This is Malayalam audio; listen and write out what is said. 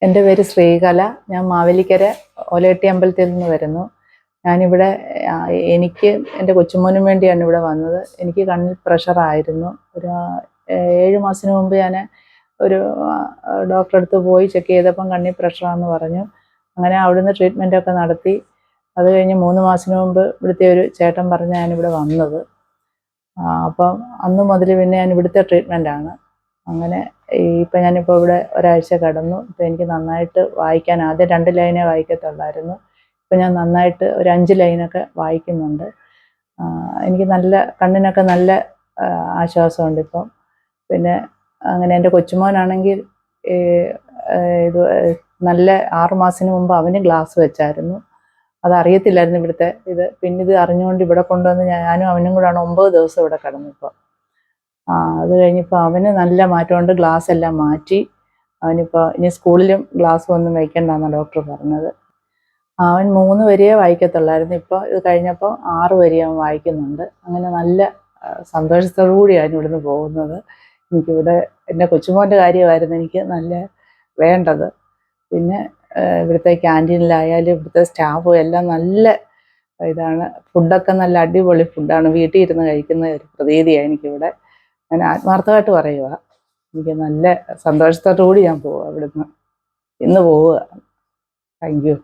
എൻ്റെ പേര് ശ്രീകല. ഞാൻ മാവേലിക്കര ഓലേട്ടി അമ്പലത്തിൽ നിന്ന് വരുന്നു. ഞാനിവിടെ എനിക്ക് എൻ്റെ കൊച്ചുമോനും വേണ്ടിയാണ് ഇവിടെ വന്നത്. എനിക്ക് കണ്ണിൽ പ്രഷറായിരുന്നു. ഒരു 7 മാസത്തിന് മുമ്പ് ഞാൻ ഒരു ഡോക്ടറെ അടുത്ത് പോയി ചെക്ക് ചെയ്തപ്പം കണ്ണിൽ പ്രഷറാണെന്ന് പറഞ്ഞു. അങ്ങനെ അവിടുന്ന് ട്രീറ്റ്മെൻറ്റൊക്കെ നടത്തി. അത് കഴിഞ്ഞ് 3 മാസത്തിന് മുമ്പ് ഇവിടുത്തെ ഒരു ചേട്ടൻ പറഞ്ഞ് ഞാനിവിടെ വന്നത്. അപ്പം അന്ന് മുതൽ പിന്നെ ഞാൻ ഇവിടുത്തെ ട്രീറ്റ്മെൻറ്റാണ്. അങ്ങനെ ഇപ്പം ഞാനിപ്പോൾ ഇവിടെ ഒരാഴ്ച കിടന്നു. ഇപ്പം എനിക്ക് നന്നായിട്ട് വായിക്കാൻ ആദ്യം 2 ലൈനേ വായിക്കത്തുള്ളായിരുന്നു. ഇപ്പം ഞാൻ നന്നായിട്ട് ഒരു 5 ലൈനൊക്കെ വായിക്കുന്നുണ്ട്. എനിക്ക് നല്ല കണ്ണിനൊക്കെ നല്ല ആശ്വാസമുണ്ട് ഇപ്പം. പിന്നെ അങ്ങനെ എൻ്റെ കൊച്ചുമോനാണെങ്കിൽ ഇത് നല്ല 6 മാസത്തിന് മുമ്പ് അവന് ഗ്ലാസ് വെച്ചായിരുന്നു. അതറിയത്തില്ലായിരുന്നു ഇവിടുത്തെ ഇത്. പിന്നെ ഇത് അറിഞ്ഞുകൊണ്ട് ഇവിടെ കൊണ്ടുവന്ന് ഞാനും അവനും കൂടാണ് 9 ദിവസം ഇവിടെ കിടന്നിപ്പോൾ. അത് കഴിഞ്ഞിപ്പോൾ അവന് നല്ല മാറ്റമുണ്ട്. ഗ്ലാസ് എല്ലാം മാറ്റി. അവനിപ്പോൾ ഇനി സ്കൂളിലും ഗ്ലാസ് ഒന്നും വയ്ക്കണ്ടെന്നാണ് ഡോക്ടർ പറഞ്ഞത്. അവൻ 3 വരിയേ വായിക്കത്തുള്ളായിരുന്നു. ഇപ്പോൾ ഇത് കഴിഞ്ഞപ്പോൾ 6 വരി അവൻ വായിക്കുന്നുണ്ട്. അങ്ങനെ നല്ല സന്തോഷത്തോടു കൂടിയാണ് ഇവിടുന്ന് പോകുന്നത്. എനിക്കിവിടെ എൻ്റെ കൊച്ചുമോൻ്റെ കാര്യമായിരുന്നു എനിക്ക് നല്ല വേണ്ടത്. പിന്നെ ഇവിടുത്തെ ക്യാൻറ്റീനിലായാലും ഇവിടുത്തെ സ്റ്റാഫും എല്ലാം നല്ല ഇതാണ്. ഫുഡൊക്കെ നല്ല അടിപൊളി ഫുഡാണ്. വീട്ടിൽ ഇരുന്ന് കഴിക്കുന്ന ഒരു പ്രതീതിയാണ് എനിക്കിവിടെ. ഞാൻ ആത്മാർത്ഥമായിട്ട് പറയുക. എനിക്ക് നല്ല സന്തോഷത്തോടു കൂടി ഞാൻ പോവുക ഇവിടുന്ന്. ഇന്ന് പോവുക. Thank you.